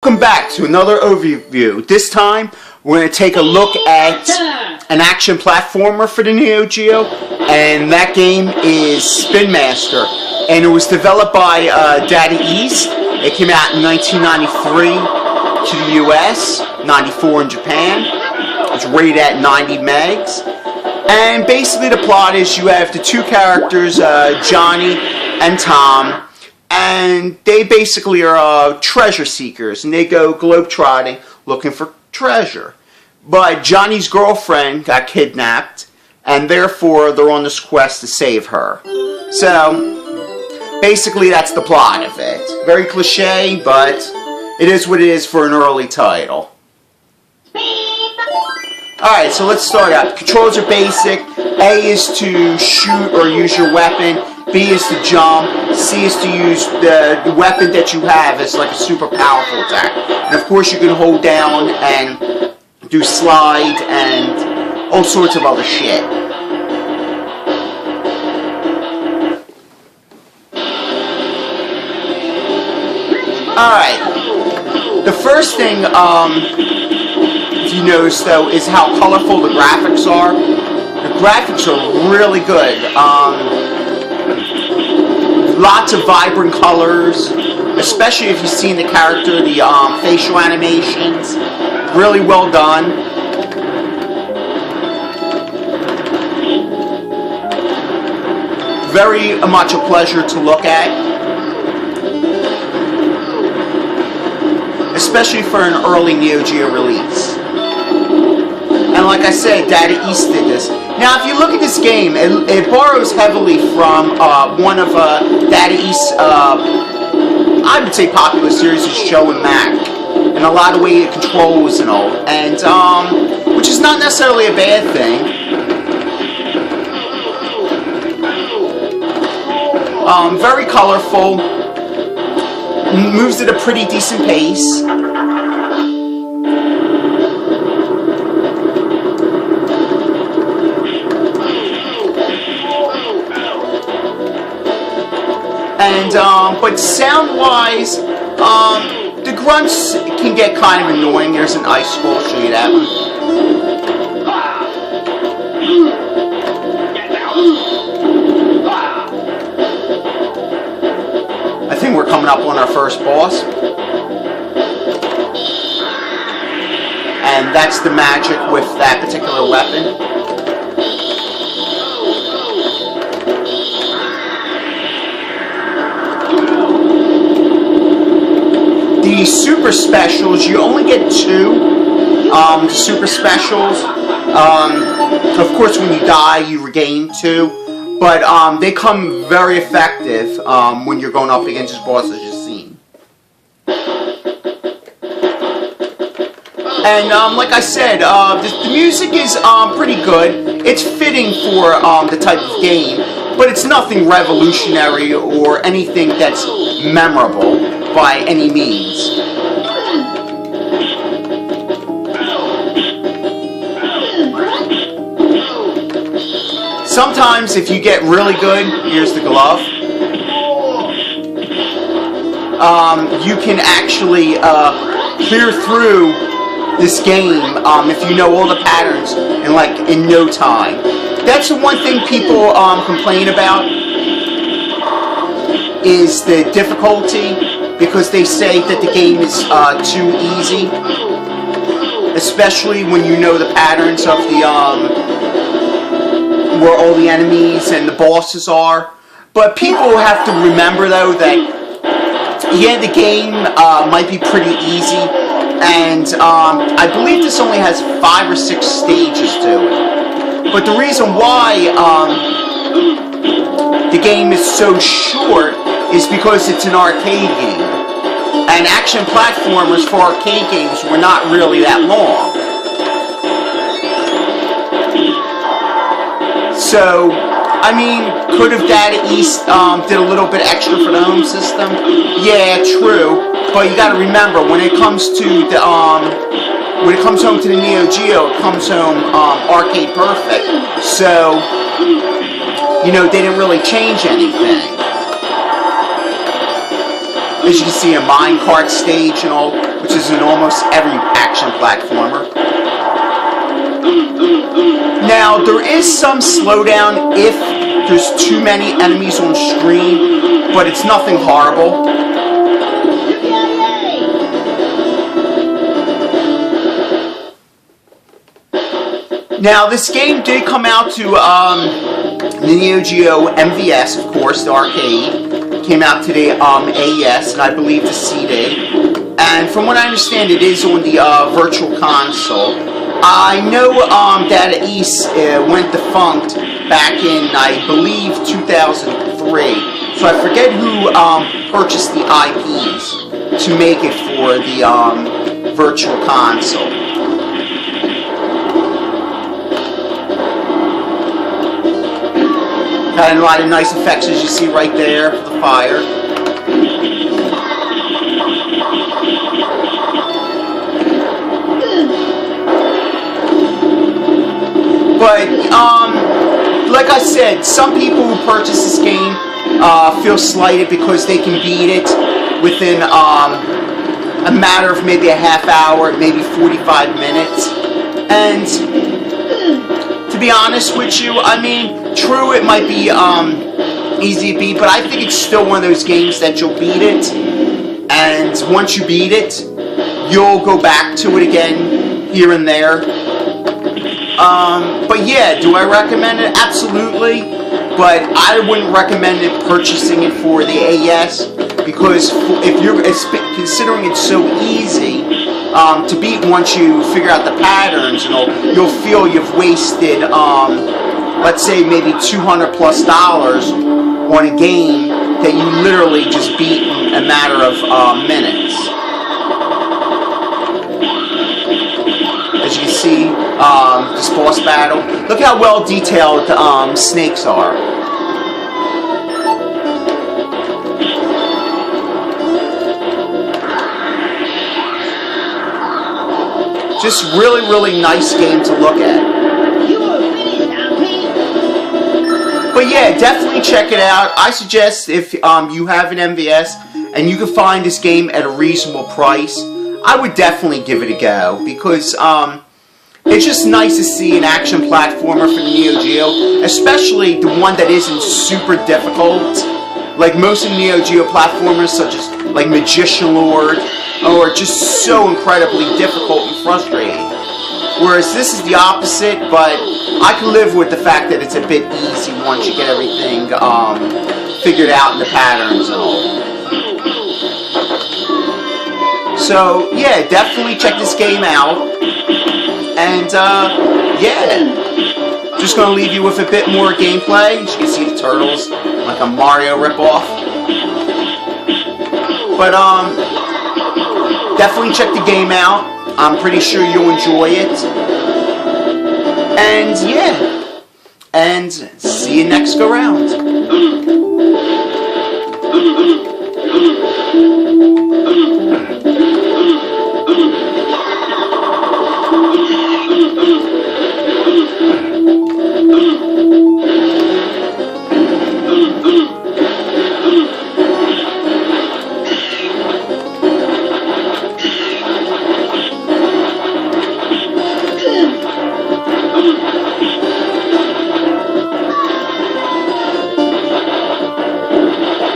Welcome back to another overview. This time, we're going to take a look at an action platformer for the Neo Geo, and that game is Spinmaster. And it was developed by Data East. It came out in 1993 to the US, 94 in Japan. It's rated at 90 megs. And basically the plot is you have the two characters, Johnny and Tom, and they basically are treasure seekers, and they go globetrotting looking for treasure. But Johnny's girlfriend got kidnapped, and therefore they're on this quest to save her. So, basically that's the plot of it. Very cliche, but it is what it is for an early title. Alright, so let's start out. The controls are basic. A is to shoot or use your weapon. B is to jump. C is to use the weapon that you have as like a super powerful attack. And of course you can hold down and do slide and all sorts of other shit. Alright. The first thing you notice though is how colorful the graphics are. The graphics are really good. Lots of vibrant colors, especially if you've seen the character, the facial animations. Really well done. Very much a pleasure to look at, especially for an early Neo Geo release. And like I said, Data East did this. Now, if you look at this game, it borrows heavily from one of Data East's, I would say, popular series, Show and Mac, and a lot of way it controls and all, and which is not necessarily a bad thing. Very colorful, moves at a pretty decent pace. And, but sound-wise, the grunts can get kind of annoying. There's an ice skull, I'll show you that one. I think we're coming up on our first boss. And that's the magic with that particular weapon. The super specials, you only get two super specials. Of course, when you die, you regain two. But they come very effective when you're going up against this boss, as you've seen. And like I said, the music is pretty good. It's fitting for the type of game, but it's nothing revolutionary or anything that's memorable by any means. Sometimes if you get really good, here's the glove, you can actually clear through this game if you know all the patterns in no time. That's the one thing people complain about, is the difficulty, because they say that the game is too easy, especially when you know the patterns of the where all the enemies and the bosses are. But people have to remember though that yeah, the game might be pretty easy, and I believe this only has 5 or 6 stages to it. But the reason why the game is so short is because it's an arcade game. And action platformers for arcade games were not really that long. So, I mean, could have Data East did a little bit extra for the home system? Yeah, true. But you gotta remember, when it comes to the when it comes home to the Neo Geo, it comes home arcade perfect. So, you know, they didn't really change anything. As you can see, a minecart stage and all, which is in almost every action platformer. Now, there is some slowdown if there's too many enemies on screen, but it's nothing horrible. Now, this game did come out to the Neo Geo MVS, of course, the arcade. Came out today AES, and I believe the CD. And from what I understand, it is on the Virtual Console. I know Data East went defunct back in, I believe, 2003. So I forget who purchased the IPs to make it for the Virtual Console. Got a lot of nice effects, as you see right there, for the fire. But, like I said, some people who purchase this game feel slighted because they can beat it within a matter of maybe a half hour, maybe 45 minutes. And to be honest with you, I mean, true, it might be easy to beat, but I think it's still one of those games that you'll beat it, and once you beat it, you'll go back to it again here and there. But yeah, do I recommend it? Absolutely, but I wouldn't recommend it purchasing it for the AES, because if you're considering it so easy to beat once you figure out the patterns and all, you'll feel you've wasted let's say maybe $200+ on a game that you literally just beat in a matter of minutes. As you can see, this boss battle. Look how well detailed snakes are. Just really, really nice game to look at. But yeah, definitely check it out. I suggest if you have an MVS and you can find this game at a reasonable price, I would definitely give it a go, because it's just nice to see an action platformer for the Neo Geo, especially the one that isn't super difficult. Like most of the Neo Geo platformers, such as like Magician Lord, are just so incredibly difficult and frustrating. Whereas this is the opposite, but I can live with the fact that it's a bit easy once you get everything figured out in the patterns and all. So yeah, definitely check this game out. And yeah, just gonna leave you with a bit more gameplay. As you can see, the turtles, like a Mario ripoff. But definitely check the game out. I'm pretty sure you'll enjoy it. And yeah, and see you next go round.